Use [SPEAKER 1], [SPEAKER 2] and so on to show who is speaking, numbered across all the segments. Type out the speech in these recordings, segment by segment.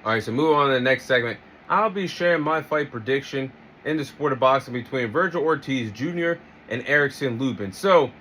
[SPEAKER 1] All right, so move on to the next segment. I'll be sharing my fight prediction in the sport of boxing between Vergil Ortiz Jr. and Erickson Lubin. So,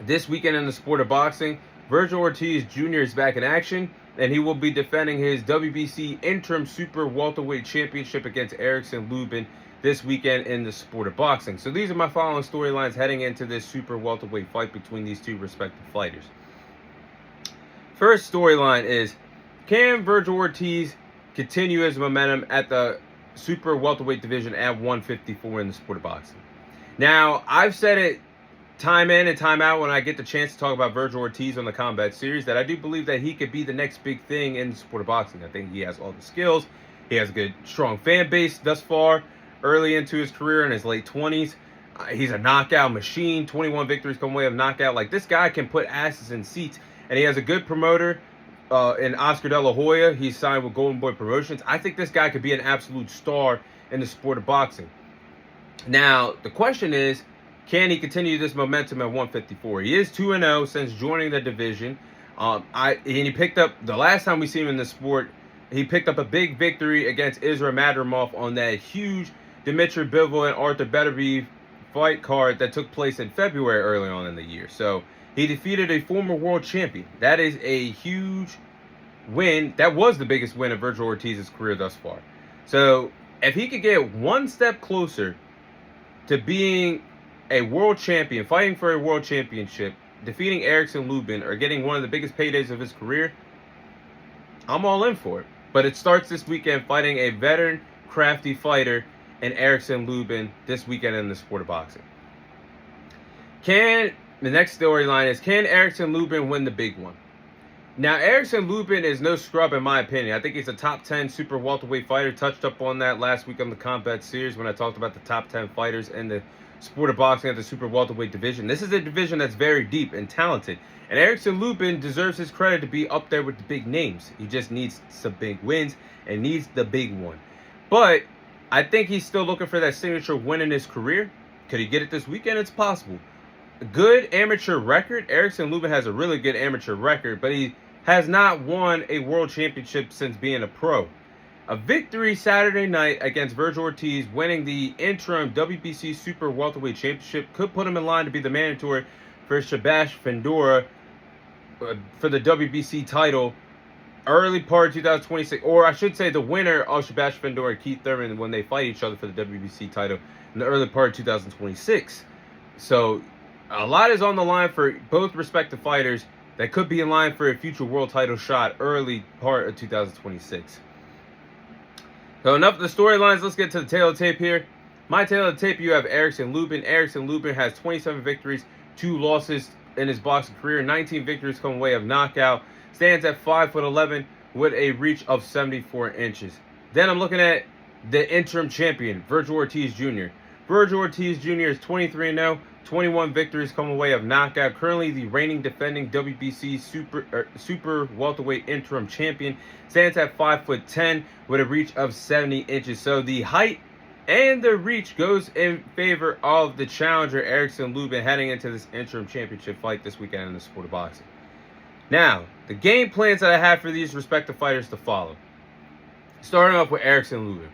[SPEAKER 1] this weekend in the sport of boxing, Vergil Ortiz Jr. is back in action, and he will be defending his WBC interim super welterweight championship against Erickson Lubin this weekend in the sport of boxing. So these are my following storylines heading into this super welterweight fight between these two respective fighters. First storyline is, can Vergil Ortiz continue his momentum at the super welterweight division at 154 in the sport of boxing? Now, I've said it time in and time out when I get the chance to talk about Vergil Ortiz on the Combat Series that I do believe that he could be the next big thing in the sport of boxing. I think he has all the skills. He has a good, strong fan base thus far, early into his career in his late 20s. He's a knockout machine. 21 victories come away of knockout. Like, this guy can put asses in seats, and he has a good promoter in Oscar De La Hoya. He's signed with Golden Boy Promotions. I think this guy could be an absolute star in the sport of boxing. Now, the question is, can he continue this momentum at 154? He is 2-0 since joining the division. And he picked up, the last time we seen him in the sport, he picked up a big victory against Israel Madrimov on that huge Dmitry Bivol and Arthur Beterbiev fight card that took place in February early on in the year. So he defeated a former world champion. That is a huge win. That was the biggest win of Vergil Ortiz's career thus far. So if he could get one step closer to being a world champion, fighting for a world championship, defeating Erickson Lubin, or getting one of the biggest paydays of his career, I'm all in for it. But it starts this weekend fighting a veteran, crafty fighter in Erickson Lubin this weekend in the sport of boxing. The next storyline is, can Erickson Lubin win the big one? Now, Erickson Lubin is no scrub in my opinion. I think he's a top 10 super welterweight fighter. Touched up on that last week on the Combat Series when I talked about the top 10 fighters in the sport of boxing at the super welterweight division. This is a division that's very deep and talented. And Erickson Lubin deserves his credit to be up there with the big names. He just needs some big wins and needs the big one. But I think he's still looking for that signature win in his career. Could he get it this weekend? It's possible. A good amateur record. Erickson Lubin has a really good amateur record, but he has not won a world championship since being a pro. A victory Saturday night against Vergil Ortiz, winning the interim WBC Super Welterweight Championship, could put him in line to be the mandatory for Sebastian Fundora for the WBC title early part of 2026. Or I should say the winner of Sebastian Fundora and Keith Thurman when they fight each other for the WBC title in the early part of 2026. So a lot is on the line for both respective fighters that could be in line for a future world title shot early part of 2026. So enough of the storylines. Let's get to the tail of the tape here. My tail of the tape, you have Erickson Lubin. Erickson Lubin has 27 victories, 2 losses in his boxing career. 19 victories come away of knockout. Stands at 5'11" with a reach of 74 inches. Then I'm looking at the interim champion, Vergil Ortiz Jr. Vergil Ortiz Jr. is 23-0. 21 victories come away of knockout. Currently the reigning defending WBC super welterweight interim champion. Stands at 5'10" with a reach of 70 inches. So the height and the reach goes in favor of the challenger Erickson Lubin heading into this interim championship fight this weekend in the sport of boxing. Now, the game plans that I have for these respective fighters to follow. Starting off with Erickson Lubin.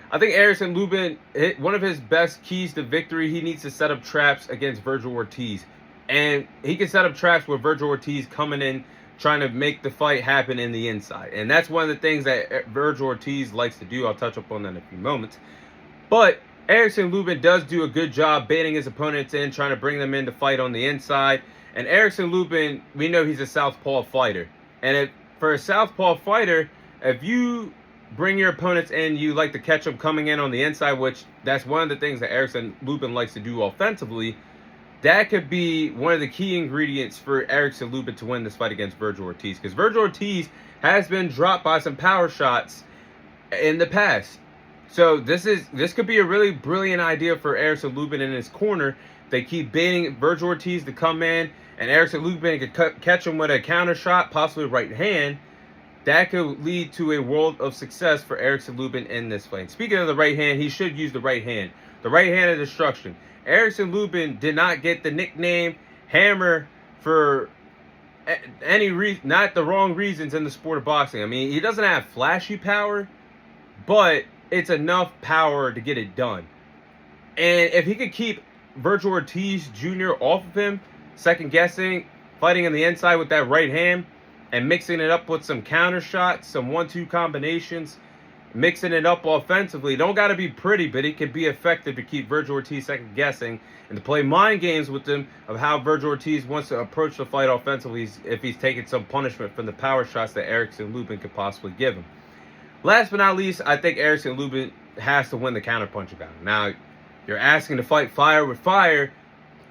[SPEAKER 1] I think Erickson Lubin, one of his best keys to victory, he needs to set up traps against Vergil Ortiz. And he can set up traps with Vergil Ortiz coming in, trying to make the fight happen in the inside. And that's one of the things that Vergil Ortiz likes to do. I'll touch up on that in a few moments. But Erickson Lubin does do a good job baiting his opponents in, trying to bring them in to fight on the inside. And Erickson Lubin, we know he's a southpaw fighter. And for a southpaw fighter, if you bring your opponents in, you like to catch them coming in on the inside, which that's one of the things that Erickson Lubin likes to do offensively. That could be one of the key ingredients for Erickson Lubin to win this fight against Vergil Ortiz. Because Vergil Ortiz has been dropped by some power shots in the past. So this could be a really brilliant idea for Erickson Lubin in his corner. They keep baiting Vergil Ortiz to come in, and Erickson Lubin could catch him with a counter shot, possibly right hand. That could lead to a world of success for Erickson Lubin in this fight. Speaking of the right hand, he should use the right hand. The right hand of destruction. Erickson Lubin did not get the nickname Hammer for not the wrong reasons in the sport of boxing. I mean, he doesn't have flashy power, but it's enough power to get it done. And if he could keep Vergil Ortiz Jr. off of him, second guessing, fighting on the inside with that right hand, and mixing it up with some counter shots, some 1-2 combinations, mixing it up offensively. Don't got to be pretty, but it could be effective to keep Vergil Ortiz second guessing and to play mind games with him of how Vergil Ortiz wants to approach the fight offensively if he's taking some punishment from the power shots that Erickson Lubin could possibly give him. Last but not least, I think Erickson Lubin has to win the counterpunching battle. Now, you're asking to fight fire with fire,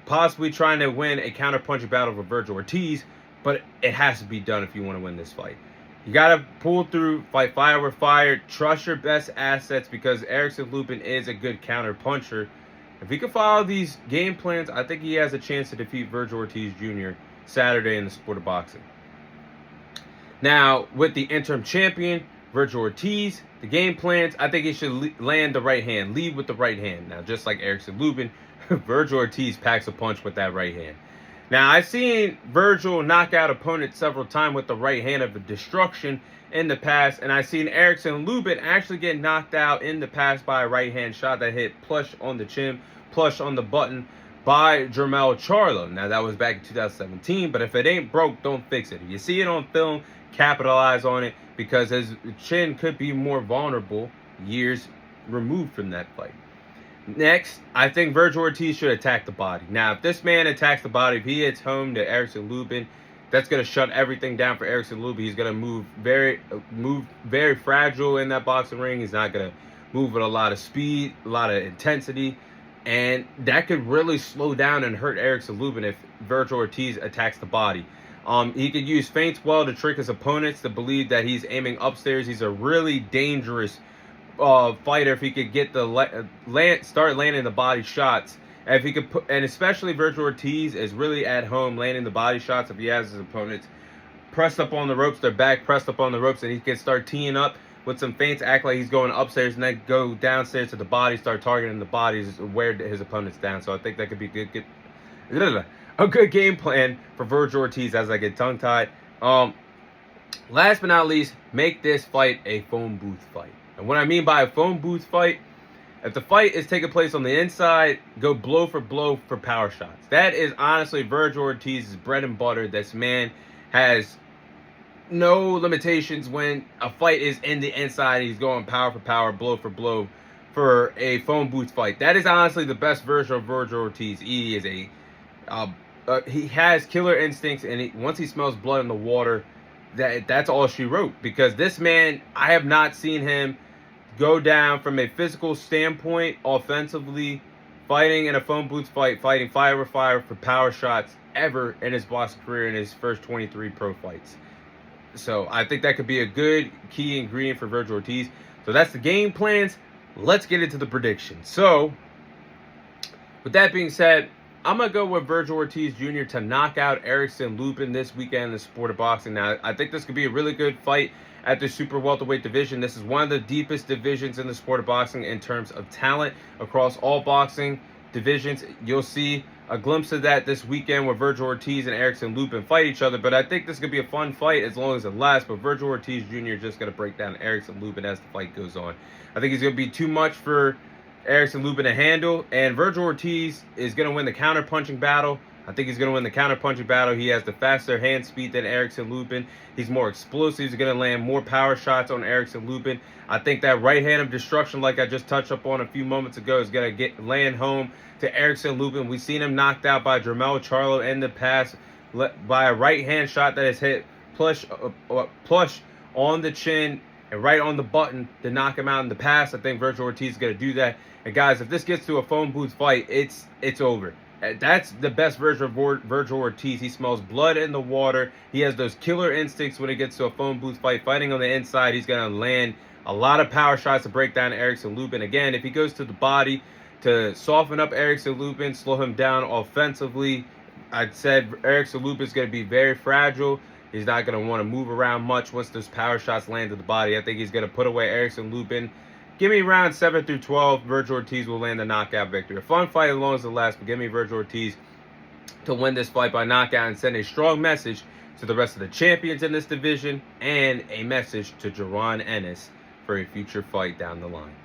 [SPEAKER 1] possibly trying to win a counterpunching battle with Vergil Ortiz, but it has to be done if you want to win this fight. You got to pull through, fight fire with fire, trust your best assets because Erickson Lubin is a good counter puncher. If he can follow these game plans, I think he has a chance to defeat Vergil Ortiz Jr. Saturday in the sport of boxing. Now, with the interim champion, Vergil Ortiz, the game plans, I think he should land the right hand, lead with the right hand. Now, just like Erickson Lubin, Vergil Ortiz packs a punch with that right hand. Now, I've seen Vergil knock out opponents several times with the right hand of the destruction in the past, and I've seen Erickson Lubin actually get knocked out in the past by a right hand shot that hit plush on the chin, plush on the button by Jermell Charlo. Now, that was back in 2017, but if it ain't broke, don't fix it. If you see it on film, capitalize on it because his chin could be more vulnerable years removed from that fight. Next, I think Vergil Ortiz should attack the body. Now, if this man attacks the body, if he hits home to Erickson Lubin, that's going to shut everything down for Erickson Lubin. He's going to move very fragile in that boxing ring. He's not going to move with a lot of speed, a lot of intensity, and that could really slow down and hurt Erickson Lubin if Vergil Ortiz attacks the body. He could use feints well to trick his opponents to believe that he's aiming upstairs. He's a really dangerous fighter if he could get the start landing the body shots. And if he could and especially Vergil Ortiz is really at home landing the body shots if he has his opponents pressed up on the ropes, their back pressed up on the ropes, and he can start teeing up with some feints, act like he's going upstairs, and then go downstairs to the body, start targeting the bodies, wear his opponents down. So I think that could be a good game plan for Vergil Ortiz as I get tongue-tied. Last but not least, make this fight a phone booth fight. And what I mean by a phone booth fight, if the fight is taking place on the inside, go blow for power shots. That is honestly Vergil Ortiz's bread and butter. This man has no limitations when a fight is in the inside. He's going power for power, blow for blow for a phone booth fight. That is honestly the best version of Vergil Ortiz. He is he has killer instincts, and once he smells blood in the water, that's all she wrote. Because this man, I have not seen him go down from a physical standpoint, offensively, fighting in a phone booth fight, fighting fire with fire for power shots ever in his boxing career in his first 23 pro fights. So I think that could be a good key ingredient for Vergil Ortiz. So that's the game plans. Let's get into the predictions. So with that being said, I'm going to go with Vergil Ortiz Jr. to knock out Erickson Lubin this weekend in the sport of boxing. Now, I think this could be a really good fight at the super welterweight division. This is one of the deepest divisions in the sport of boxing in terms of talent across all boxing divisions. You'll see a glimpse of that this weekend where Vergil Ortiz and Erickson Lubin fight each other. But I think this could be a fun fight as long as it lasts. But Vergil Ortiz Jr. is just going to break down Erickson Lubin as the fight goes on. I think he's going to be too much for Erickson Lubin to handle, and Vergil Ortiz is going to win the counter-punching battle. I think he's going to win the counter-punching battle. He has the faster hand speed than Erickson Lubin. He's more explosive. He's going to land more power shots on Erickson Lubin. I think that right hand of destruction, like I just touched up on a few moments ago, is going to land home to Erickson Lubin. We've seen him knocked out by Jermell Charlo in the past by a right hand shot that has hit plush on the chin and right on the button to knock him out in the past. I think Vergil Ortiz is going to do that. And guys, if this gets to a phone booth fight, it's over. That's the best version of Vergil Ortiz. He smells blood in the water. He has those killer instincts when it gets to a phone booth fight. Fighting on the inside, he's going to land a lot of power shots to break down Erickson Lubin. Again, if he goes to the body to soften up Erickson Lubin, slow him down offensively, I said Erickson Lubin is going to be very fragile. He's not going to want to move around much once those power shots land to the body. I think he's going to put away Erickson Lubin. Give me round 7 through 12. Vergil Ortiz will land the knockout victory. A fun fight as long as it lasts, but give me Vergil Ortiz to win this fight by knockout and send a strong message to the rest of the champions in this division, and a message to Jaron Ennis for a future fight down the line.